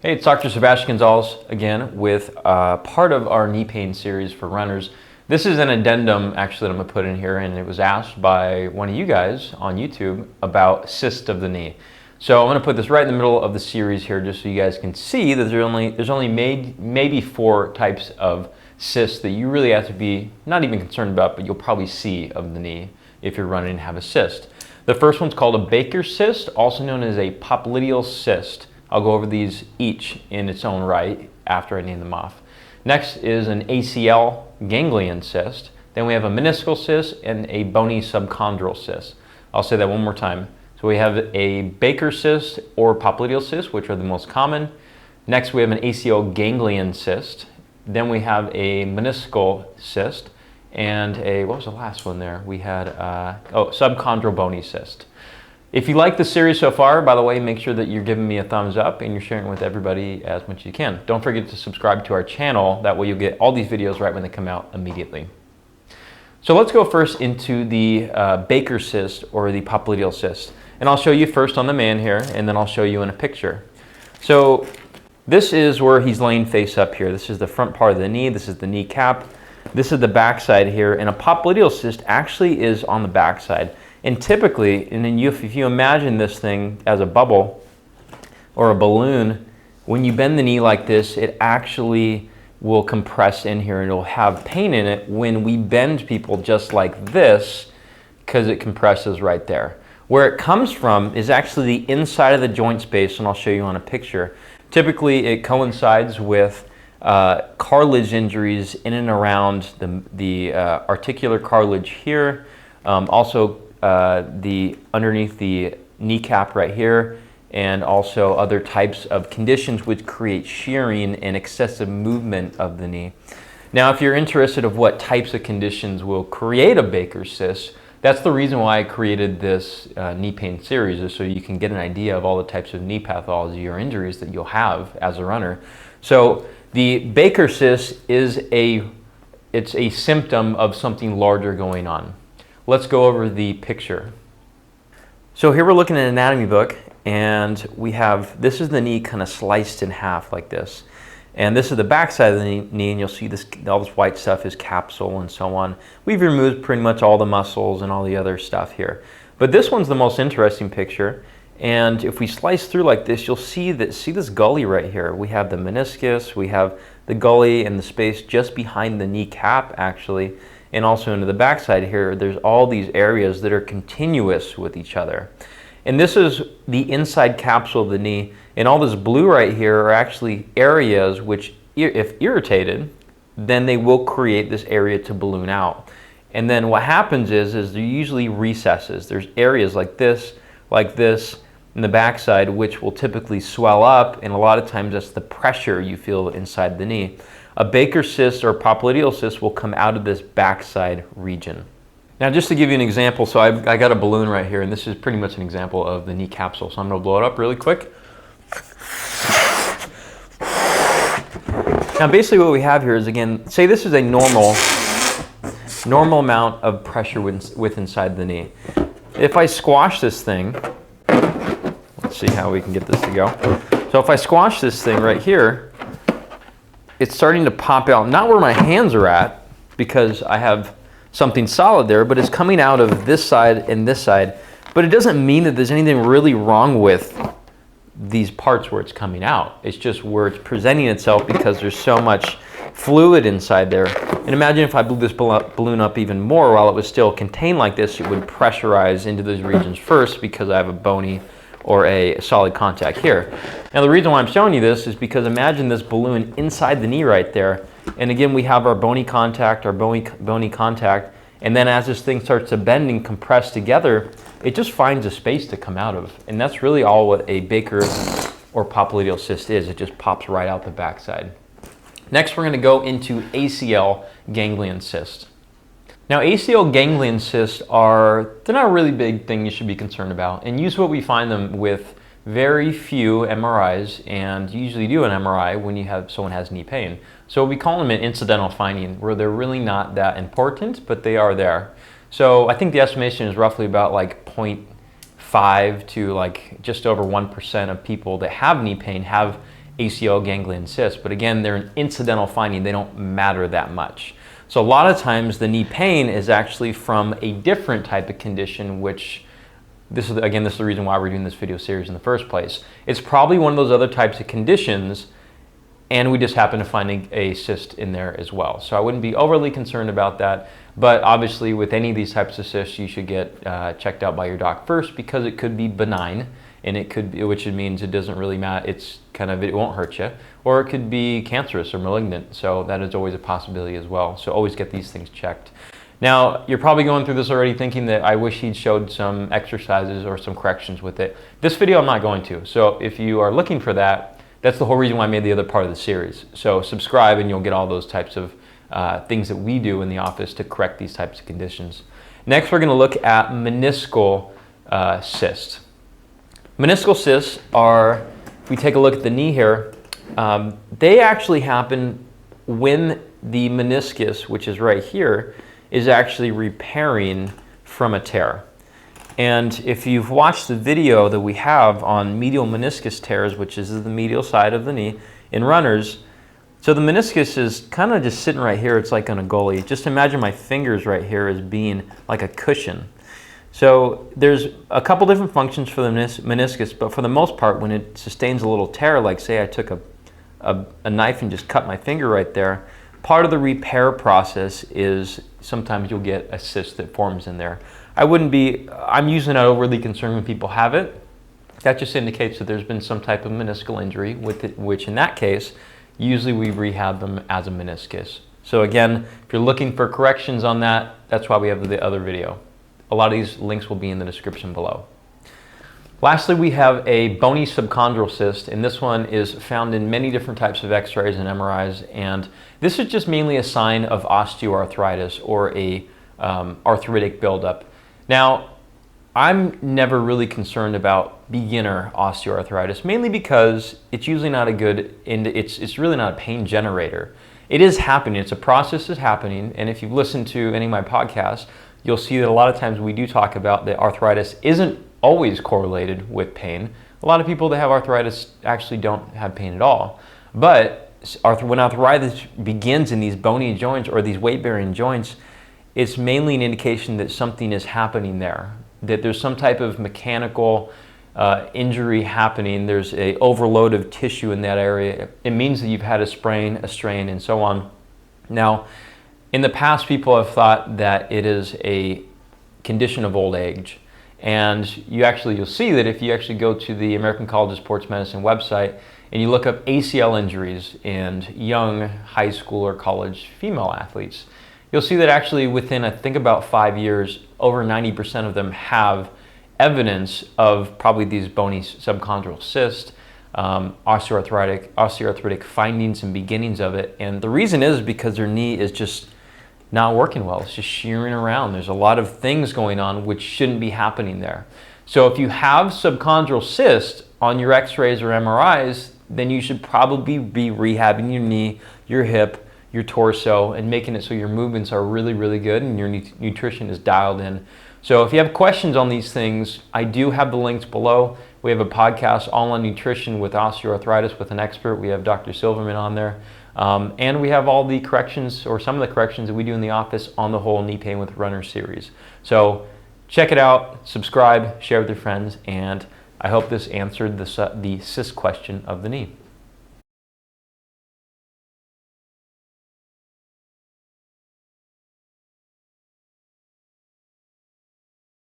Hey, it's Dr. Sebastian Gonzales again with part of our knee pain series for runners. This is an addendum actually that I'm going to put in here, and it was asked by one of you guys on YouTube about cyst of the knee. So I'm going to put this right in the middle of the series here just so you guys can see that there's only maybe 4 types of cysts that you really have to be not even concerned about, but you'll probably see of the knee if you're running and have a cyst. The first one's called a Baker's cyst, also known as a popliteal cyst. I'll go over these each in its own right after I name them off. Next is an ACL ganglion cyst. Then we have a meniscal cyst and a bony subchondral cyst. I'll say that one more time. So we have a Baker's cyst or popliteal cyst, which are the most common. Next we have an ACL ganglion cyst. Then we have a meniscal cyst and what was the last one there? We had, subchondral bony cyst. If you like the series so far, by the way, make sure that you're giving me a thumbs up and you're sharing it with everybody as much as you can. Don't forget to subscribe to our channel. That way you'll get all these videos right when they come out immediately. So let's go first into the Baker's cyst or the popliteal cyst. And I'll show you first on the man here, and then I'll show you in a picture. So this is where he's laying face up here. This is the front part of the knee. This is the kneecap. This is the backside here. And a popliteal cyst actually is on the backside. And typically, if you imagine this thing as a bubble or a balloon, when you bend the knee like this, it actually will compress in here and it'll have pain in it when we bend people just like this because it compresses right there. Where it comes from is actually the inside of the joint space, and I'll show you on a picture. Typically, it coincides with cartilage injuries in and around the articular cartilage here, also underneath the kneecap right here, and also other types of conditions which create shearing and excessive movement of the knee. Now, if you're interested of what types of conditions will create a Baker's cyst, that's the reason why I created this knee pain series, is so you can get an idea of all the types of knee pathology or injuries that you'll have as a runner. So the Baker's cyst is it's a symptom of something larger going on. Let's go over the picture. So here we're looking at an anatomy book, and this is the knee kind of sliced in half like this. And this is the back side of the knee, and you'll see all this white stuff is capsule and so on. We've removed pretty much all the muscles and all the other stuff here. But this one's the most interesting picture. And if we slice through like this, you'll see this gully right here. We have the meniscus, we have the gully and the space just behind the kneecap actually. And also into the backside here, there's all these areas that are continuous with each other. And this is the inside capsule of the knee. And all this blue right here are actually areas which, if irritated, then they will create this area to balloon out. And then what happens is there usually recesses. There's areas like this in the backside, which will typically swell up. And a lot of times that's the pressure you feel inside the knee. A Baker's cyst or popliteal cyst will come out of this backside region. Now, just to give you an example, so I got a balloon right here, and this is pretty much an example of the knee capsule. So I'm going to blow it up really quick. Now, basically what we have here is, again, say this is a normal amount of pressure with inside the knee. If I squash this thing, let's see how we can get this to go. So if I squash this thing right here, it's starting to pop out, not where my hands are at, because I have something solid there, but it's coming out of this side and this side. But it doesn't mean that there's anything really wrong with these parts where it's coming out. It's just where it's presenting itself because there's so much fluid inside there. And imagine if I blew this balloon up even more while it was still contained like this, it would pressurize into those regions first because I have a bony or a solid contact here. Now, the reason why I'm showing you this is because imagine this balloon inside the knee right there. And again, we have our bony contact, and then as this thing starts to bend and compress together, it just finds a space to come out of. And that's really all what a Baker or popliteal cyst is. It just pops right out the backside. Next, we're going to go into ACL ganglion cyst. Now, ACL ganglion cysts they're not a really big thing you should be concerned about. And usually what we find them with very few MRIs, and you usually do an MRI when someone has knee pain. So we call them an incidental finding, where they're really not that important, but they are there. So I think the estimation is roughly about like 0.5 to like just over 1% of people that have knee pain have ACL ganglion cysts. But again, they're an incidental finding. They don't matter that much. So a lot of times the knee pain is actually from a different type of condition, which this is the reason why we're doing this video series in the first place. It's probably one of those other types of conditions, and we just happen to find a cyst in there as well. So I wouldn't be overly concerned about that. But obviously with any of these types of cysts, you should get checked out by your doc first, because it could be benign, and it could be, which means it doesn't really matter. It's kind of, it won't hurt you, or it could be cancerous or malignant. So that is always a possibility as well. So always get these things checked. Now, you're probably going through this already thinking that I wish he'd showed some exercises or some corrections with it. This video I'm not going to. So if you are looking for that, that's the whole reason why I made the other part of the series. So subscribe and you'll get all those types of things that we do in the office to correct these types of conditions. Next, we're going to look at meniscal cysts. Meniscal cysts are, if we take a look at the knee here, they actually happen when the meniscus, which is right here, is actually repairing from a tear. And if you've watched the video that we have on medial meniscus tears, which is the medial side of the knee in runners, so the meniscus is kind of just sitting right here. It's like on a goalie. Just imagine my fingers right here as being like a cushion. So there's a couple different functions for the meniscus, but for the most part, when it sustains a little tear, like say I took a knife and just cut my finger right there, part of the repair process is sometimes you'll get a cyst that forms in there. I'm usually not overly concerned when people have it. That just indicates that there's been some type of meniscal injury, with it, which in that case, usually we rehab them as a meniscus. So again, if you're looking for corrections on that, that's why we have the other video. A lot of these links will be in the description below. Lastly, we have a bony subchondral cyst, and this one is found in many different types of x-rays and MRIs, and this is just mainly a sign of osteoarthritis or a arthritic buildup. Now, I'm never really concerned about beginner osteoarthritis, mainly because it's usually not a good, it's really not a pain generator. It is happening, it's a process that's happening, and if you've listened to any of my podcasts, you'll see that a lot of times we do talk about that arthritis isn't always correlated with pain. A lot of people that have arthritis actually don't have pain at all. But when arthritis begins in these bony joints or these weight-bearing joints, it's mainly an indication that something is happening there, that there's some type of mechanical injury happening. There's an overload of tissue in that area. It means that you've had a sprain, a strain, and so on. Now, in the past, people have thought that it is a condition of old age. And you'll see that if you actually go to the American College of Sports Medicine website and you look up ACL injuries in young high school or college female athletes, you'll see that actually within, I think, about 5 years, over 90% of them have evidence of probably these bony subchondral cysts, osteoarthritic findings and beginnings of it. And the reason is because their knee is just not working well. It's just shearing around. There's a lot of things going on which shouldn't be happening there. So if you have subchondral cysts on your x-rays or MRIs, then you should probably be rehabbing your knee, your hip, your torso, and making it so your movements are really, really good and your nutrition is dialed in. So if you have questions on these things, I do have the links below. We have a podcast all on nutrition with osteoarthritis with an expert. We have Dr. Silverman on there. And we have all the corrections, or some of the corrections that we do in the office on the whole knee pain with runners series. So check it out, subscribe, share with your friends, and I hope this answered the cyst question of the knee.